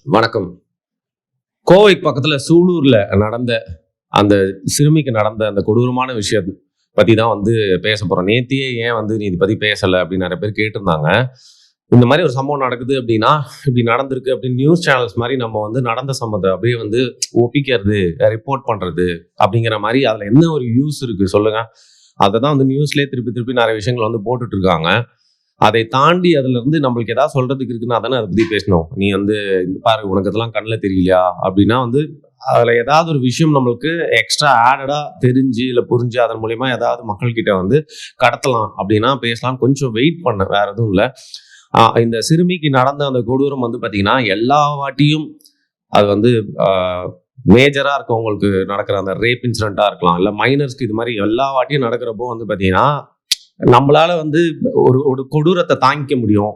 வணக்கம். கோவைக்கு பக்கத்துல சூலூர்ல நடந்த அந்த சிறுமிக்கு நடந்த அந்த கொடூரமான விஷயம் பத்தி தான் பேச போறோம். நேத்தியே ஏன் நீ இதை பத்தி பேசல அப்படின்னு நிறைய பேர் கேட்டிருந்தாங்க. இந்த மாதிரி ஒரு சம்பவம் நடக்குது அப்படின்னா, இப்படி நடந்திருக்கு அப்படின்னு நியூஸ் சேனல்ஸ் மாதிரி நம்ம நடந்த சம்பவத்தை அப்படியே ஒப்பிக்கிறது, ரிப்போர்ட் பண்றது அப்படிங்கிற மாதிரி அதுல என்ன ஒரு யூஸ் இருக்கு சொல்லுங்க? அதை தான் நியூஸ்லயே திருப்பி திருப்பி நிறைய விஷயங்கள் போட்டுட்டு இருக்காங்க. அதை தாண்டி அதுல இருந்து நம்மளுக்கு ஏதாவது சொல்றதுக்கு இருக்குன்னா தானே அதை பத்தி பேசணும். நீ பாரு, உனக்கு இதெல்லாம் கண்ணில் தெரியலையா அப்படின்னா அதுல ஏதாவது ஒரு விஷயம் நம்மளுக்கு எக்ஸ்ட்ரா ஆடடா தெரிஞ்சு இல்லை புரிஞ்சு அதன் மூலியமா ஏதாவது மக்கள் கிட்ட கடத்தலாம் அப்படின்னா பேசலாம். கொஞ்சம் வெயிட் பண்ண, வேற எதுவும் இல்லை. இந்த சிறுமிக்கு நடந்த அந்த கொடூரம் பாத்தீங்கன்னா எல்லா வாட்டியும் அது மேஜரா இருக்கவங்களுக்கு நடக்கிற அந்த ரேப் இன்சிடென்ட்டா இருக்கலாம், இல்லை மைனர்ஸ்க்கு இது மாதிரி எல்லா வாட்டியும் நடக்கிறப்போ பாத்தீங்கன்னா நம்மளால ஒரு ஒரு கொடூரத்தை தாங்கிக்க முடியும்.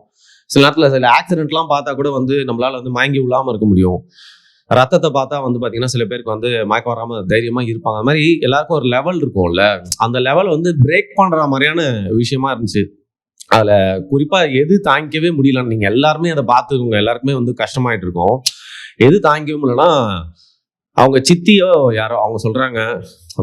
சில நேரத்துல சில ஆக்சிடென்ட்லாம் பார்த்தா கூட நம்மளால மயங்கி விழாம இருக்க முடியும். ரத்தத்தை பார்த்தா பாத்தீங்கன்னா சில பேருக்கு மயக்கம் வராம தைரியமா இருப்பாங்க. அது மாதிரி எல்லாருக்கும் ஒரு லெவல் இருக்கும்ல, அந்த லெவல் பிரேக் பண்ற மாதிரியான விஷயமா இருந்துச்சு. அதுல குறிப்பா எது தாங்கிக்கவே முடியலன்னு நீங்க எல்லாருமே அதை பார்த்துக்கோங்க. எல்லாருக்குமே கஷ்டமாயிட்டு இருக்கும். எது தாங்கிக்கவே முடியலன்னா, அவங்க சித்தியோ யாரோ அவங்க சொல்றாங்க,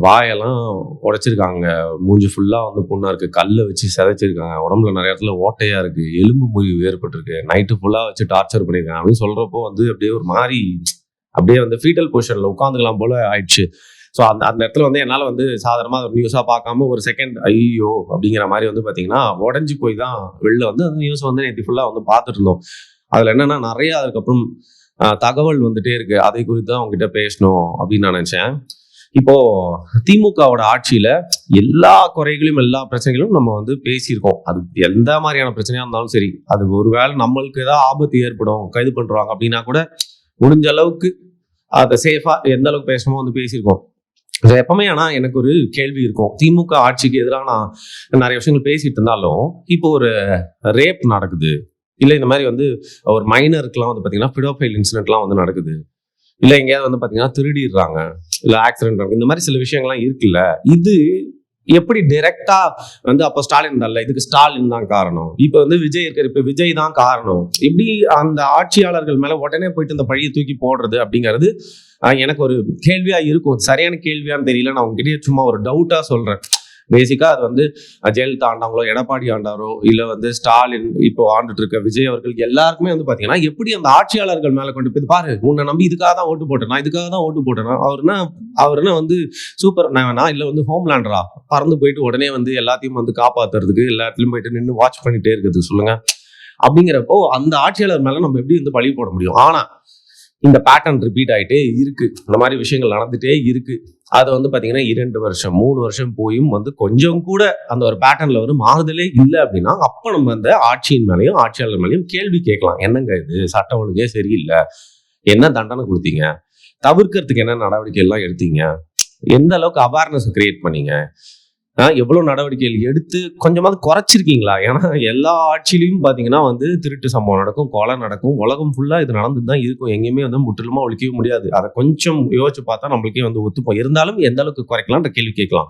வாயெல்லாம் உடைச்சிருக்காங்க, மூஞ்சி ஃபுல்லா புண்ணா இருக்கு, கல்லை வச்சு சிதைச்சிருக்காங்க, உடம்புல நிறைய இடத்துல ஓட்டையா இருக்கு, எலும்பு முறிவு ஏற்பட்டிருக்கு, நைட்டு ஃபுல்லா வச்சு டார்ச்சர் பண்ணியிருக்காங்க அப்படின்னு சொல்றப்போ அப்படியே ஒரு மாதிரி அப்படியே ஃபீட்டல் பொசிஷன்ல உட்காந்துக்கலாம் போல ஆயிடுச்சு. ஸோ அந்த அந்த இடத்துல என்னால் சாதாரணமா ஒரு நியூஸா பார்க்காம ஒரு செகண்ட் ஐயோ அப்படிங்கிற மாதிரி பாத்தீங்கன்னா உடஞ்சி போய் தான் வெளில அந்த நியூஸ் நேற்று ஃபுல்லா பார்த்துட்டு இருந்தோம். அதுல என்னன்னா நிறைய அதுக்கப்புறம் தகவல் இருக்கு. அதை குறித்து தான் அவங்ககிட்ட பேசணும் அப்படின்னு நான் நினைச்சேன். இப்போ திமுகவோட ஆட்சியில எல்லா குறைகளையும் எல்லா பிரச்சனைகளும் நம்ம பேசியிருக்கோம். அது எந்த மாதிரியான பிரச்சனையா இருந்தாலும் சரி, அது ஒருவேளை நம்மளுக்கு ஏதாவது ஆபத்து ஏற்படும், கைது பண்றாங்க அப்படின்னா கூட முடிஞ்ச அளவுக்கு அதை சேஃபா எந்த அளவுக்கு பேசணுமோ பேசியிருக்கோம். எப்பவுமே ஆனா எனக்கு ஒரு கேள்வி இருக்கும். திமுக ஆட்சிக்கு எதிராக நான் நிறைய விஷயங்கள் பேசிட்டு இருந்தாலும், இப்போ ஒரு ரேப் நடக்குது, இல்லை இந்த மாதிரி ஒரு மைனருக்குலாம் பாத்தீங்கன்னா பிடோஃபைல் இன்சிடென்ட்லாம் நடக்குது, இல்லை எங்கேயாவது பாத்தீங்கன்னா திருடிடுறாங்க, இல்லை ஆக்சிடென்ட் நடக்குது, இந்த மாதிரி சில விஷயங்கள்லாம் இருக்குல்ல. இது எப்படி டைரக்டா அப்போ ஸ்டாலின் தான், இதுக்கு ஸ்டாலின் தான் காரணம், இப்போ விஜய் இருக்காரு, இப்போ விஜய் தான் காரணம், இப்படி அந்த ஆட்சியாளர்கள் மேல உடனே போயிட்டு அந்த பழியை தூக்கி போடுறது அப்படிங்கிறது எனக்கு ஒரு கேள்வியா இருக்கும். சரியான கேள்வியான்னு தெரியல, நான் உங்ககிட்ட சும்மா ஒரு டவுட்டா சொல்றேன். பேசிக்கா அது ஜெயலலிதா ஆண்டாங்களோ, எடப்பாடி ஆண்டாரோ, இல்ல ஸ்டாலின் இப்போ ஆண்டுட்டு இருக்க விஜய் அவர்கள் எல்லாருக்குமே பாத்தீங்கன்னா எப்படி அந்த ஆட்சியாளர்கள் மேல கொண்டு போய் பாரு, உன்னை நம்பி இதுக்காக தான் ஓட்டு போட்டேன், இதுக்காக தான் ஓட்டு போட்டேன், அவருன்னா சூப்பர் நான் இல்ல ஹோம்லேண்டரா பறந்து போயிட்டு உடனே எல்லாத்தையும் காப்பாத்துறதுக்கு எல்லாத்துலயும் போயிட்டு நின்று வாட்ச் பண்ணிட்டே இருக்கிறதுக்கு சொல்லுங்க. அப்படிங்கிறப்போ அந்த ஆட்சியாளர் மேல நம்ம எப்படி பழி போட முடியும்? ஆனா இந்த பேட்டர்ன் ரிப்பீட் ஆகிட்டே இருக்கு, இந்த மாதிரி விஷயங்கள் நடந்துட்டே இருக்கு. அது பாத்தீங்கன்னா 2 வருஷம் 3 வருஷம் போயும் கொஞ்சம் கூட அந்த ஒரு பேட்டர்ன்ல மாறுதலே இல்லை அப்படின்னா, அப்ப நம்ம அந்த ஆட்சியின் மேலையும் ஆட்சியாளர் மேலையும் கேள்வி கேட்கலாம். என்னங்க இது சட்டம் ஒழுங்கே சரியில்லை, என்ன தண்டனை கொடுத்தீங்க, தவிர்க்கிறதுக்கு என்ன நடவடிக்கை எல்லாம் எடுத்தீங்க, எந்த அளவுக்கு அவேர்னஸ் கிரியேட் பண்ணீங்க, எவ்வளவு நடவடிக்கைகள் எடுத்து கொஞ்சமாவது குறைச்சிருக்கீங்களா? ஏன்னா எல்லா ஆட்சியிலையும் பாத்தீங்கன்னா திருட்டு சம்பவம் நடக்கும், கொலை நடக்கும், உலகம் ஃபுல்லா இது நடந்துட்டு தான் இருக்கும். எங்கேயுமே முற்றிலுமா ஒழிக்கவே முடியாது. அதை கொஞ்சம் யோசிச்சு பார்த்தா நம்மளுக்கே ஒத்துப்போம். இருந்தாலும் எந்த அளவுக்கு குறைக்கலாம்ன்ற கேள்வி கேட்கலாம்.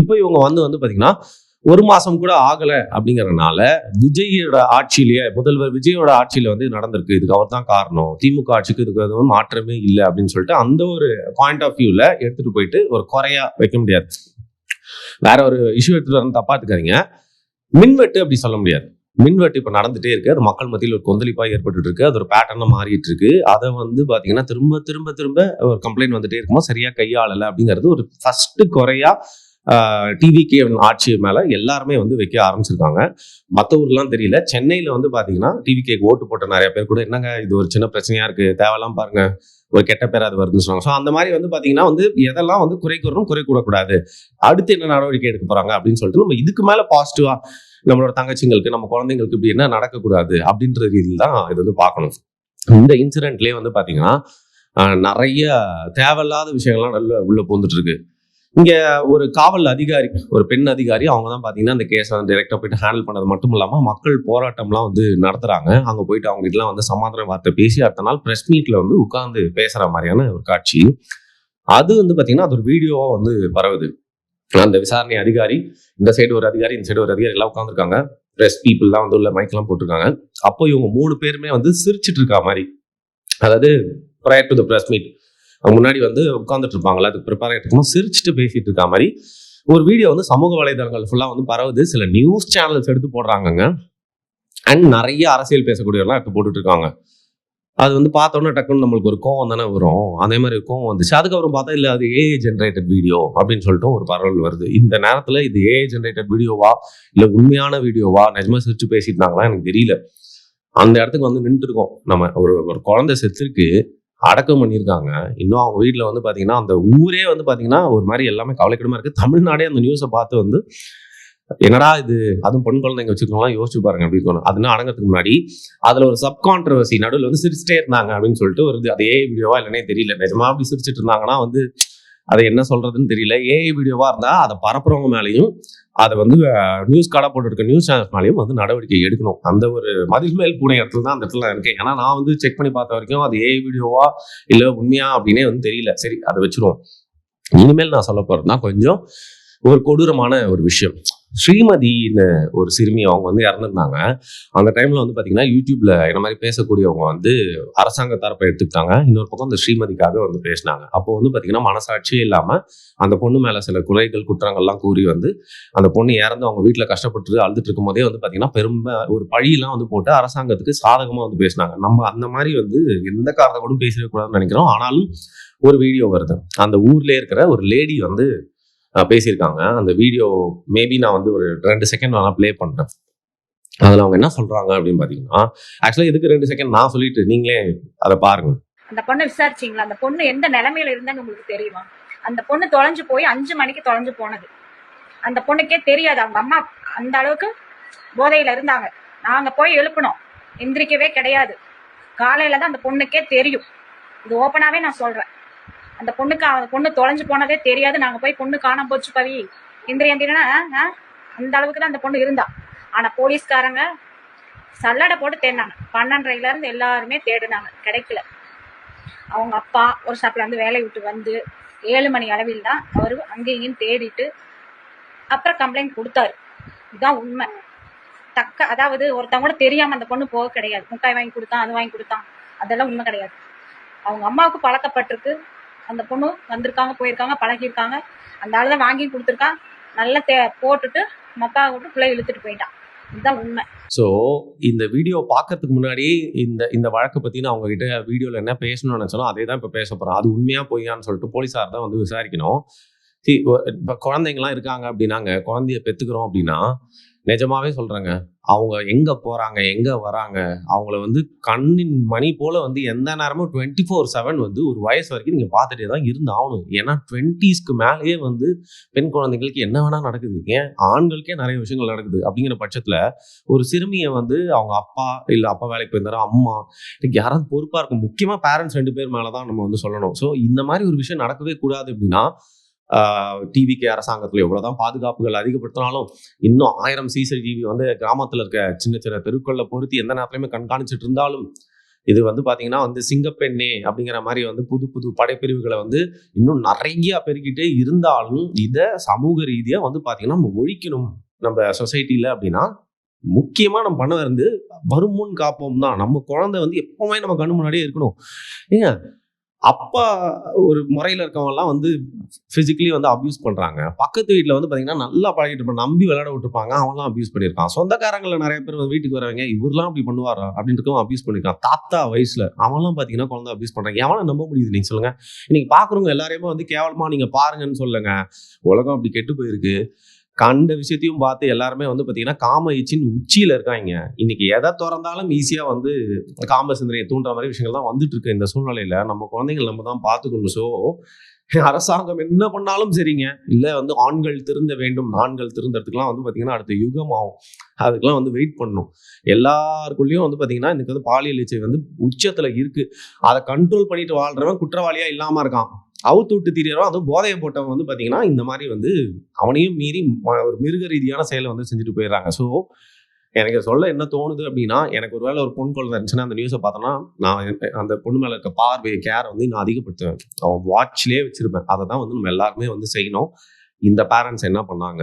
இப்போ இவங்க பாத்தீங்கன்னா 1 மாசம் கூட ஆகல அப்படிங்கறதுனால விஜயோட ஆட்சியிலேயே, முதல்வர் விஜயோட ஆட்சியில நடந்திருக்கு, இதுக்கு அவர் தான் காரணம், திமுக ஆட்சிக்கு இதுக்கு மாற்றமே இல்லை அப்படின்னு சொல்லிட்டு அந்த ஒரு பாயிண்ட் ஆஃப் வியூல எடுத்துட்டு போயிட்டு ஒரு குறையா வைக்க முடியாது. வேற ஒரு இஷ்யூ எடுத்துட்டு தப்பா எடுத்துக்காதீங்க. மின்வெட்டு அப்படி சொல்ல முடியாது. மின்வெட்டு இப்ப நடந்துட்டே இருக்கு, அது மக்கள் மத்தியில் ஒரு கொந்தளிப்பா ஏற்பட்டு இருக்கு, அது ஒரு பேட்டர்னா மாறிட்டு இருக்கு. அதை பாத்தீங்கன்னா திரும்ப திரும்ப திரும்ப ஒரு கம்ப்ளைண்ட் வந்துட்டே இருக்கும்போது சரியா கையாளல அப்படிங்கிறது ஒரு ஃபர்ஸ்ட் குறையா டிவிகே ஆட்சி மேல எல்லாருமே வைக்க ஆரம்பிச்சிருக்காங்க. மற்ற ஊர்லாம் தெரியல. சென்னையில பாத்தீங்கன்னா டிவிகேக்கு ஓட்டு போட்ட நிறைய பேர் கூட என்னங்க இது ஒரு சின்ன பிரச்சனையா இருக்கு, தேவையெல்லாம் பாருங்க, ஒரு கெட்ட பேர் அது வருதுன்னு சொல்லுவாங்க. ஸோ அந்த மாதிரி பாத்தீங்கன்னா எதெல்லாம் குறை கூறணும், குறை கூடக்கூடாது, அடுத்து என்ன நடவடிக்கை எடுக்க போறாங்க அப்படின்னு சொல்லிட்டு நம்ம இதுக்கு மேல பாசிட்டிவா நம்மளோட தங்கச்சிங்களுக்கு, நம்ம குழந்தைங்களுக்கு இப்படி என்ன நடக்கக்கூடாது அப்படின்ற ரீதியில் தான் இது பார்க்கணும். இந்த இன்சிடென்ட்லயே பாத்தீங்கன்னா நிறைய தேவையில்லாத விஷயங்கள்லாம் நல்ல உள்ள பூந்துட்டு இருக்கு. இங்க ஒரு காவல் அதிகாரி, ஒரு பெண் அதிகாரி, அவங்க தான் பாத்தீங்கன்னா அந்த கேஸை டைரக்டா போயிட்டு ஹேண்டில் பண்ணது மட்டும் இல்லாம மக்கள் போராட்டம்லாம் நடத்துறாங்க. அங்க போயிட்டு அவங்க இதெல்லாம் சமாதான வார்த்தை பேசி அடுத்த நாள் பிரஸ் மீட்ல உட்கார்ந்து பேசுற மாதிரியான ஒரு காட்சி. அது பாத்தீங்கன்னா அது ஒரு வீடியோவா பரவுது. அந்த விசாரணை அதிகாரி இந்த சைடு ஒரு அதிகாரி, இந்த சைடு ஒரு அதிகாரி எல்லாம் உட்காந்துருக்காங்க. பிரஸ் பீப்புள்லாம் உள்ள மைக்கெல்லாம் போட்டிருக்காங்க. அப்போ இவங்க 3 பேருமே சிரிச்சிட்டு இருக்கா மாதிரி அதாவது prior to the press meet முன்னாடி வந்து உட்காந்துட்டு இருப்பாங்களா, அதுக்கு ப்ரிப்பேர் ஆகிட்டு இருக்கும்போது சிரிச்சுட்டு பேசிட்டு இருக்க மாதிரி ஒரு வீடியோ வந்து சமூக வலைதளங்கள் ஃபுல்லாக வந்து பரவுது. சில நியூஸ் சேனல்ஸ் எடுத்து போடுறாங்கங்க. அண்ட் நிறைய அரசியல் பேசக்கூடியவர்களாம் எடுத்து போட்டுட்டு இருக்காங்க. அது வந்து பார்த்தோன்னா டக்குன்னு நம்மளுக்கு ஒரு கோவம் தானே வரும். அதே மாதிரி கோவம் வந்துச்சு. அதுக்கப்புறம் பார்த்தா இல்லை அது ஏஐ ஜென்ரேட்டட் வீடியோ அப்படின்னு சொல்லிட்டு ஒரு பரவல் வருது. இந்த நேரத்தில் இது ஏஐ ஜென்ரேட்டட் வீடியோவா இல்லை உண்மையான வீடியோவா, நிஜமா சிரிச்சு பேசிட்டாங்களா எனக்கு தெரியல. அந்த இடத்துக்கு வந்து நின்றுட்டு இருக்கோம். நம்ம ஒரு குழந்தை செத்துருக்கு, அடக்கம் பண்ணியிருக்காங்க. இன்னும் அவங்க வீட்டில் வந்து பார்த்தீங்கன்னா அந்த ஊரே வந்து பார்த்தீங்கன்னா ஒரு மாதிரி எல்லாமே கவலைக்கிடமா இருக்குது. தமிழ்நாடே அந்த நியூஸை பார்த்து வந்து என்னடா இது, அதுவும் பெண் குழந்தைங்க வச்சிருக்கோம்லாம் யோசிச்சு பாருங்க அப்படி இருக்கணும். அதனால அடங்கிறதுக்கு முன்னாடி அதில் ஒரு சப் கான்ட்ரவர்சி நடுவில் வந்து சிரிச்சிட்டே இருந்தாங்க அப்படின்னு சொல்லிட்டு வருது. அது ஏஐ வீடியோவா இல்லைன்னே தெரியல. நிஜமா அப்படி சிரிச்சிட்டு இருந்தாங்கன்னா வந்து அதை என்ன சொல்றதுன்னு தெரியல. ஏஐ வீடியோவா இருந்தால் அதை பரப்புறவங்க மேலேயும் அதை வந்து நியூஸ் கார்டாக போட்டுருக்க நியூஸ் சேனல்ஸ் மேலேயும் வந்து நடவடிக்கை எடுக்கணும். அந்த ஒரு மதில் மேல் பூனை இடத்துல தான் அந்த இடத்துல இருக்கேன். ஏன்னா நான் வந்து செக் பண்ணி பார்த்த வரைக்கும் அது ஏஐ வீடியோவா இல்லை உண்மையா அப்படின்னே வந்து தெரியல. சரி, அதை வச்சிருவோம். இனிமேல் நான் சொல்ல போறதுனா கொஞ்சம் ஒரு கொடூரமான ஒரு விஷயம். ஸ்ரீமதின்னு ஒரு சிறுமி அவங்க வந்து இறந்துருந்தாங்க. அந்த டைம்ல வந்து பார்த்தீங்கன்னா யூடியூப்ல என்ன மாதிரி பேசக்கூடியவங்க வந்து அரசாங்க தரப்பை எடுத்துக்கிட்டாங்க. இன்னொரு பக்கம் அந்த ஸ்ரீமதிக்காக வந்து பேசினாங்க. அப்போ வந்து பார்த்தீங்கன்னா மனசாட்சியே இல்லாமல் அந்த பொண்ணு மேலே சில குறைகள் குற்றங்கள்லாம் கூறி வந்து அந்த பொண்ணு இறந்து அவங்க வீட்டில் கஷ்டப்பட்டு அழுதுட்டு இருக்கும் போதே வந்து பார்த்தீங்கன்னா ஒரு பழியெல்லாம் வந்து போட்டு அரசாங்கத்துக்கு சாதகமாக வந்து பேசினாங்க. நம்ம அந்த மாதிரி வந்து எந்த காரணத்தை கூட பேசிடக்கூடாதுன்னு நினைக்கிறோம். ஆனாலும் ஒரு வீடியோ வருது. அந்த ஊர்லேயே இருக்கிற ஒரு லேடி வந்து பேசியிருக்காங்க. அந்த வீடியோ மேபி நான் வந்து ஒரு 2 செகண்ட் வேணா ப்ளே பண்ணுறேன். அதில் அவங்க என்ன சொல்றாங்க அப்படின்னு பார்த்தீங்கன்னா, ஆக்சுவலாக இதுக்கு 2 செகண்ட் நான் சொல்லிட்டு நீங்களே அதை பாருங்க. அந்த பொண்ணு விசாரிச்சிங்களா? அந்த பொண்ணு எந்த நிலைமையில இருந்தான்னு உங்களுக்கு தெரியுமா? அந்த பொண்ணு தொலைஞ்சு போய் 5 மணிக்கு தொலைஞ்சு போனது. அந்த பொண்ணுக்கே தெரியாது. அவங்க அம்மா அந்த அளவுக்கு போதையில இருந்தாங்க. நாங்க போய் எழுப்பணும், எந்திரிக்கவே கிடையாது. காலையில தான் அந்த பொண்ணுக்கே தெரியும். இது ஓப்பனாவே நான் சொல்றேன். அந்த பொண்ணு தொலைஞ்சு போனதே தெரியாது. நாங்க போய் பொண்ணு காணாம போச்சு பவி எந்திரினா அந்த அளவுக்கு தான் அந்த பொண்ணு இருந்தா. ஆனா போலீஸ்காரங்க சல்லடை போட்டு தேடினாங்க. 12:30 இருந்து எல்லாருமே தேடினாங்க, கிடைக்கல. அவங்க அப்பா ஒரு ஷாப்ல இருந்து வேலையை விட்டு வந்து 7 மணி அளவில் தான் அவரு அங்கேயும் தேடிட்டு அப்புறம் கம்ப்ளைண்ட் கொடுத்தாரு. இதுதான் உண்மை. அதாவது ஒருத்தவங்க கூட தெரியாம அந்த பொண்ணு போக கிடையாது. முட்டாய் வாங்கி கொடுத்தான், அது வாங்கி கொடுத்தான், அதெல்லாம் உண்மை கிடையாது. அவங்க அம்மாவுக்கு பழக்கப்பட்டிருக்கு. அந்த பொண்ணு வந்திருக்காங்க, போயிருக்காங்க, பழகிருக்காங்க. அந்த ஆள் தான் வாங்கி கொடுத்துருக்கான். நல்லா போட்டுட்டு மக்கா விட்டு பிள்ளை இழுத்துட்டு போயிட்டான். இதுதான் உண்மை. ஸோ இந்த வீடியோ பார்க்கறதுக்கு முன்னாடி இந்த வழக்கை பற்றி நான் உங்ககிட்ட வீடியோவில் என்ன பேசணும்னு நினச்சாலும் அதே தான் இப்போ பேச போகிறேன். அது உண்மையாக பொய்யான்னு சொல்லிட்டு போலீஸார் தான் வந்து விசாரிக்கணும். இப்போ குழந்தைங்களாம் இருக்காங்க அப்படின்னாங்க, குழந்தைய பெற்றுக்கிறோம் அப்படின்னா நிஜமாவே சொல்கிறேங்க, அவங்க எங்கே போகிறாங்க எங்கே வராங்க அவங்கள வந்து கண்ணின் மணி போல் வந்து எந்த நேரமும் 24/7 வந்து ஒரு வயசு வரைக்கும் நீங்கள் பார்த்துட்டே தான் இருந்து ஆகணும். ஏன்னா 20ஸ்க்கு மேலேயே வந்து பெண் குழந்தைங்களுக்கு என்ன வேணால் நடக்குது, ஏன் ஆண்களுக்கே நிறைய விஷயங்கள் நடக்குது. அப்படிங்கிற பட்சத்தில் ஒரு சிறுமியை வந்து அவங்க அப்பா இல்லை அப்பா வேலைக்கு போயிருந்தாரோ அம்மா யாராவது பொறுப்பாக இருக்கும். முக்கியமாக பேரண்ட்ஸ் 2 பேர் மேலே தான் நம்ம வந்து சொல்லணும். ஸோ இந்த மாதிரி ஒரு விஷயம் நடக்கவே கூடாது அப்படின்னா டிவிக்கு அரசாங்கத்தில் எவ்வளோதான் பாதுகாப்புகள் அதிகப்படுத்தினாலும் இன்னும் 1000 சிசிடிவி வந்து கிராமத்தில் இருக்க சின்ன சின்ன தெருக்களில் பொருத்தி எந்த நேரத்துலையுமே கண்காணிச்சுட்டு இருந்தாலும் இது வந்து பார்த்தீங்கன்னா வந்து சிங்கப்பெண்ணே அப்படிங்கிற மாதிரி வந்து புது புது படைப்பிரிவுகளை வந்து இன்னும் நிறைய பெருக்கிட்டே இருந்தாலும் இதை சமூக ரீதியாக வந்து பார்த்தீங்கன்னா நம்ம ஒழிக்கணும் நம்ம சொசைட்டியில் அப்படின்னா முக்கியமாக நம்ம பண்ண இருந்து வருமுன் காப்போம் தான். நம்ம குழந்தை வந்து எப்பவுமே நம்ம கண்ணு முன்னாடியே இருக்கணும். ஏங்க அப்பா ஒரு முறையில் இருக்கவங்கலாம் வந்து ஃபிசிக்கலி வந்து அப்யூஸ் பண்ணுறாங்க. பக்கத்து வீட்டில் வந்து பார்த்தீங்கன்னா நல்லா பழகிட்டு இருப்பாங்க, நம்பி விளையாட விட்டுருப்பாங்க, அவங்களாம் அப்யூஸ் பண்ணியிருக்கான். சொந்தக்காரங்களில் நிறைய பேர் வீட்டுக்கு வரவங்க இவரெலாம் அப்படி பண்ணுவாரா அப்படின்றதும் அப்யூஸ் பண்ணியிருக்கான். தாத்தா வயசில் அவன்லாம் பார்த்தீங்கன்னா குழந்தை அப்யூஸ் பண்ணுறாங்க. எவனை நம்ப முடியுது நீங்கள் சொல்லுங்கள்? இன்னைக்கு பார்க்குறவங்க எல்லாரையுமே வந்து கேவலமாக நீங்கள் பாருங்கன்னு சொல்லுங்க. உலகம் அப்படி கெட்டு போயிருக்கு. கண்ட விஷயத்தையும் பார்த்து எல்லாருமே வந்து பார்த்தீங்கன்னா காம இச்சின் உச்சியில் இருக்காங்க. இன்னைக்கு எதை திறந்தாலும் ஈஸியாக வந்து காம சிந்தனையை தூண்டுற மாதிரி விஷயங்கள் தான் வந்துட்டு இருக்கு. இந்த சூழ்நிலையில் நம்ம குழந்தைகள் நம்ம தான் பார்த்துக்கணும். ஸோ அரசாங்கம் என்ன பண்ணாலும் சரிங்க, இல்லை வந்து ஆண்கள் திருந்த வேண்டும், ஆண்கள் திருந்தறதுக்குலாம் வந்து பார்த்தீங்கன்னா அடுத்த யுகம் ஆகும். அதுக்கெல்லாம் வந்து வெயிட் பண்ணணும். எல்லாருக்குள்ளேயும் வந்து பார்த்தீங்கன்னா இன்னைக்கு வந்து பாலியல் இச்சை வந்து உச்சத்தில் இருக்குது. அதை கண்ட்ரோல் பண்ணிட்டு வாழ்கிறவன் குற்றவாளியாக இல்லாமல் இருக்கான். அவுத்து விட்டு திரியறோம். அதுவும் போதையை போட்டவங்க வந்து பார்த்தீங்கன்னா இந்த மாதிரி வந்து அவனையும் மீறி ஒரு மிருக ரீதியான செயலை வந்து செஞ்சுட்டு போயிடுறாங்க. ஸோ எனக்கு சொல்ல என்ன தோணுது அப்படின்னா, எனக்கு ஒரு வேளை ஒரு பொண்ணு குழந்தை இருந்துச்சுன்னா அந்த நியூஸை பார்த்தோன்னா நான் அந்த பொண்ணு மேலே இருக்க பார்வை கேரை வந்து நான் அதிகப்படுத்துவேன். அவன் வாட்ச்லேயே வச்சிருப்பேன். அதை தான் வந்து நம்ம எல்லாருமே வந்து செய்யணும். இந்த பேரண்ட்ஸ் என்ன பண்ணாங்க,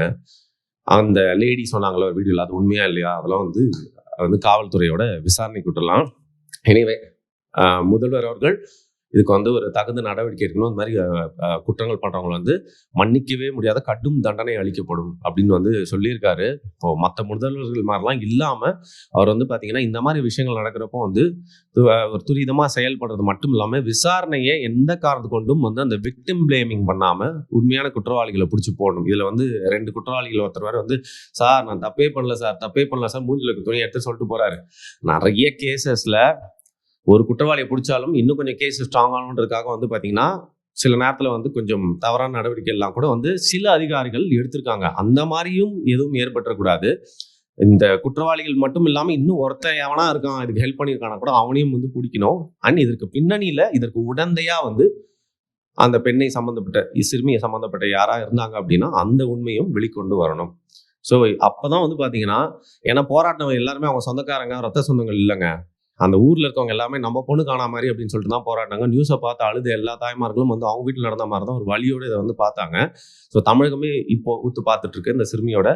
அந்த லேடி சொன்னாங்களோ ஒரு வீடியோவில், அது உண்மையா இல்லையா, அதெல்லாம் வந்து காவல்துறையோட விசாரணைக்கு விட்டுடலாம். எனிவே முதல்வர் அவர்கள் இதுக்கு வந்து ஒரு தகுந்த நடவடிக்கை எடுக்கணும். இந்த மாதிரி குற்றங்கள் பண்றவங்களை வந்து மன்னிக்கவே முடியாத கடும் தண்டனை அளிக்கப்படும் அப்படின்னு வந்து சொல்லியிருக்காரு. இப்போ மற்ற முதல்வர்கள் மாதிரிலாம் இல்லாம அவர் வந்து பாத்தீங்கன்னா இந்த மாதிரி விஷயங்கள் நடக்கிறப்போ வந்து ஒரு துரிதமா செயல்படுறது மட்டும் இல்லாம விசாரணையை எந்த காரணத்து கொண்டும் வந்து அந்த விக்டிம் பிளேமிங் பண்ணாம உண்மையான குற்றவாளிகளை பிடிச்சி போடணும். இதுல வந்து 2 குற்றவாளிகள் ஒருத்தர் வேற வந்து சார் நான் தப்பே பண்ணல சார் மூஞ்சில துணி எடுத்து சொல்லிட்டு போறாரு. நிறைய கேசஸ்ல ஒரு குற்றவாளியை பிடிச்சாலும் இன்னும் கொஞ்சம் கேஸ் ஸ்ட்ராங் ஆகணுன்றதுக்காக வந்து பார்த்தீங்கன்னா சில நேரத்தில் வந்து கொஞ்சம் தவறான நடவடிக்கை எல்லாம் கூட வந்து சில அதிகாரிகள் எடுத்திருக்காங்க. அந்த மாதிரியும் எதுவும் ஏற்பட்டுறக்கூடாது. இந்த குற்றவாளிகள் மட்டும் இல்லாமல் இன்னும் ஒருத்தன் எவனா இருக்கான் இதுக்கு ஹெல்ப் பண்ணியிருக்கானா கூட அவனையும் வந்து பிடிக்கணும். அண்ட் இதற்கு பின்னணியில் இதற்கு உடந்தையா வந்து அந்த பெண்ணை சம்மந்தப்பட்ட சிறுமியை சம்மந்தப்பட்ட யாரா இருந்தாங்க அப்படின்னா அந்த உண்மையும் வெளிக்கொண்டு வரணும். ஸோ அப்போதான் வந்து பார்த்தீங்கன்னா ஏன்னா போராட்டம் எல்லாருமே அவங்க சொந்தக்காரங்க ரத்த சொந்தங்கள் இல்லைங்க. அந்த ஊர்ல இருக்கவங்க எல்லாமே நம்ம பொண்ணு காணா மாதிரி அப்படின்னு சொல்லிட்டு தான் போராட்டாங்க. நியூஸை பார்த்து அழுது எல்லா தாய்மார்களும் வந்து அவங்க வீட்டில் நடந்த மாதிரி தான் ஒரு வழியோடு இதை வந்து பார்த்தாங்க. ஸோ தமிழகமே இப்போ ஊத்து பார்த்துட்டு இருக்கு இந்த சிறுமியோட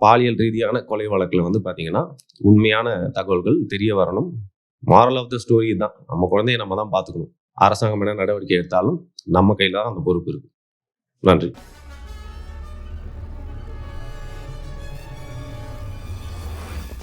பாலியல் ரீதியான கொலை வழக்கில் வந்து பார்த்தீங்கன்னா உண்மையான தகவல்கள் தெரிய வரணும். மாரல் ஆஃப் த ஸ்டோரி தான் நம்ம குழந்தைய நம்ம தான் பார்த்துக்கணும். அரசாங்கம் என்ன நடவடிக்கை எடுத்தாலும் நம்ம கையில் தான் அந்த பொறுப்பு இருக்கு. நன்றி.